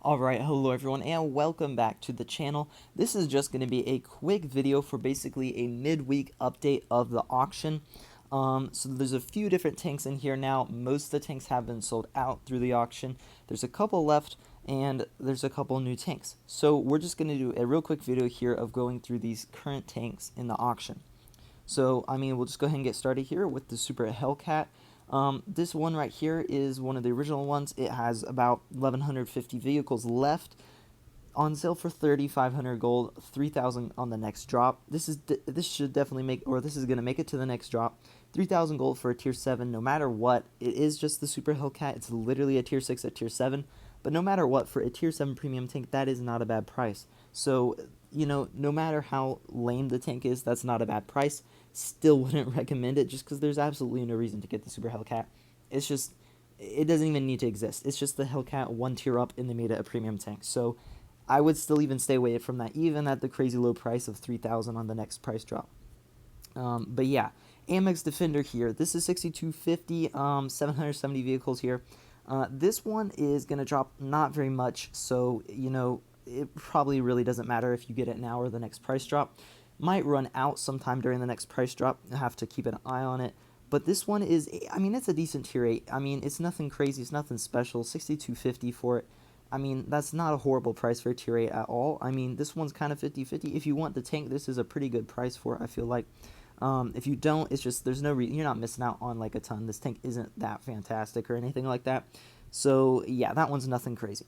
Alright, hello everyone and welcome back to the channel. This is just going to be a quick video for basically a midweek update of the auction. So there's a few different tanks in here now. Most of the tanks have been sold out through the auction. There's a couple left and there's a couple new tanks. So we're just going to do a real quick video here of going through these current tanks in the auction. So, we'll just go ahead and get started here with the Super Hellcat. This one right here is one of the original ones. It has about 1,150 vehicles left, on sale for 3,500 gold, 3,000 on the next drop. This should definitely make, or this is gonna make it to the next drop. 3,000 gold for a tier 7. No matter what, it is just the Super Hellcat. It's literally a tier 6 at tier 7. But no matter what, for a tier 7 premium tank, that is not a bad price. So, no matter how lame the tank is, that's not a bad price. Still wouldn't recommend it just because there's absolutely no reason to get the Super Hellcat. It's just, it doesn't even need to exist. It's just the Hellcat one tier up and they made it a premium tank. So I would still even stay away from that, even at the crazy low price of 3,000 on the next price drop. But yeah, Amex Defender here. This is 6,250, 770 vehicles here. This one is going to drop not very much, so, it probably really doesn't matter if you get it now or the next price drop. Might run out sometime during the next price drop. You'll have to keep an eye on it. But this one is, it's a decent tier 8. It's nothing crazy. It's nothing special. 6,250 for it. That's not a horrible price for a tier 8 at all. This one's kind of 50-50. If you want the tank, this is a pretty good price for it, I feel like. If you don't, it's just, there's no reason, you're not missing out on like a ton. This tank isn't that fantastic or anything like that. So yeah, that one's nothing crazy.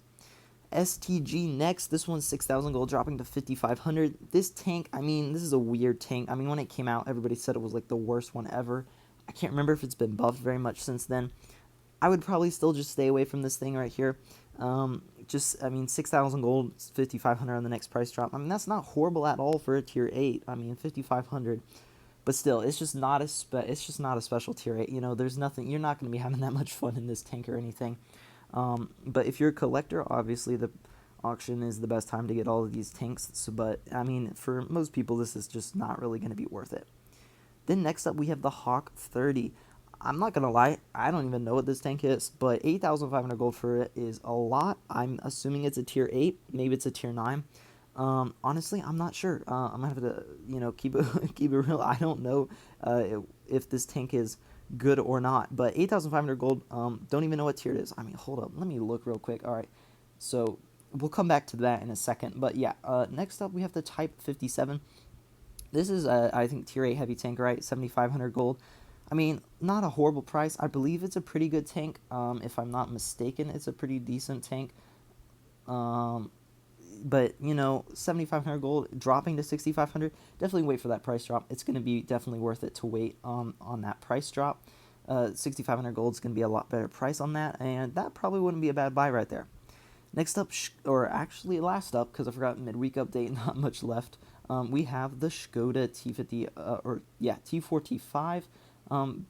STG next. This one's 6,000 gold, dropping to 5,500. This tank, this is a weird tank. When it came out, everybody said it was like the worst one ever. I can't remember if it's been buffed very much since then. I would probably still just stay away from this thing right here. 6,000 gold, 5,500 on the next price drop. That's not horrible at all for a tier 8. 5,500. But still, it's just not a special tier 8. There's nothing, you're not going to be having that much fun in this tank or anything. But if you're a collector, obviously the auction is the best time to get all of these tanks. So, but for most people, this is just not really going to be worth it. Then next up, we have the Hawk 30. I'm not gonna lie, I don't even know what this tank is, but 8,500 gold for it is a lot. I'm assuming it's a tier 8, maybe it's a tier 9. Honestly, I'm not sure. I'm gonna have to, keep it real. I don't know if this tank is good or not, but 8,500 gold. Don't even know what tier it is. Hold up, let me look real quick. All right, so we'll come back to that in a second. But yeah, next up we have the Type 57. This is I think tier 8 heavy tank, right? 7,500 gold. Not a horrible price. I believe it's a pretty good tank. If I'm not mistaken, it's a pretty decent tank. But 7,500 gold dropping to 6,500. Definitely wait for that price drop. It's going to be definitely worth it to wait on that price drop. 6,500 gold is going to be a lot better price on that, and that probably wouldn't be a bad buy right there. Next up, or actually last up, because I forgot midweek update, not much left. We have the Skoda T50, T4T5.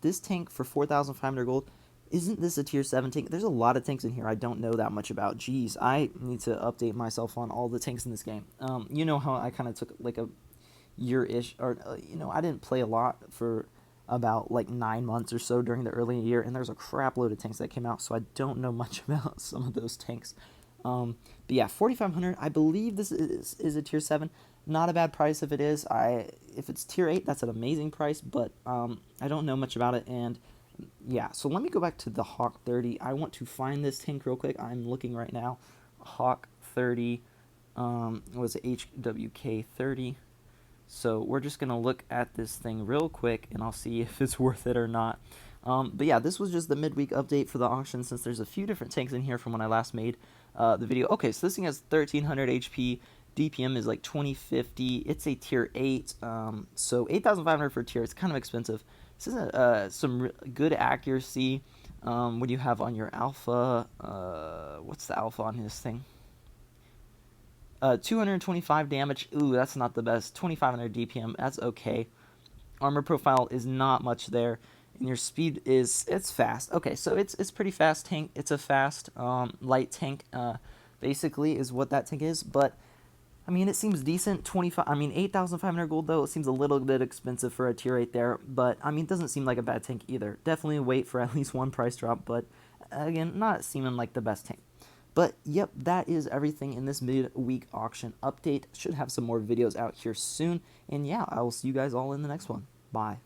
This tank for 4,500 gold. Isn't this a tier 7 tank? There's a lot of tanks in here I don't know that much about. Jeez, I need to update myself on all the tanks in this game. You know how I kind of took like a year-ish, or I didn't play a lot for about like 9 months or so during the early year, and there's a crap load of tanks that came out, so I don't know much about some of those tanks. But yeah, 4,500. I believe this is a tier 7. Not a bad price if it is. If it's tier 8, that's an amazing price, but I don't know much about it. And yeah, so let me go back to the Hawk 30. I want to find this tank real quick. I'm looking right now. Hawk 30 was HWK 30. So we're just going to look at this thing real quick, and I'll see if it's worth it or not. But yeah, this was just the midweek update for the auction, since there's a few different tanks in here from when I last made the video. Okay, so this thing has 1,300 HP. DPM is like 2050. It's a tier 8. So 8,500 for a tier. It's kind of expensive. This is some good accuracy. What do you have on your alpha? What's the alpha on this thing? 225 damage. Ooh, that's not the best. 2,500 DPM. That's okay. Armor profile is not much there. And your speed it's fast. Okay, so it's pretty fast tank. It's a fast light tank. Basically is what that tank is. But it seems decent. 8,500 gold though. It seems a little bit expensive for a tier 8 there, but it doesn't seem like a bad tank either. Definitely wait for at least one price drop, but again, not seeming like the best tank. But yep, that is everything in this midweek auction update. Should have some more videos out here soon. And yeah, I will see you guys all in the next one. Bye.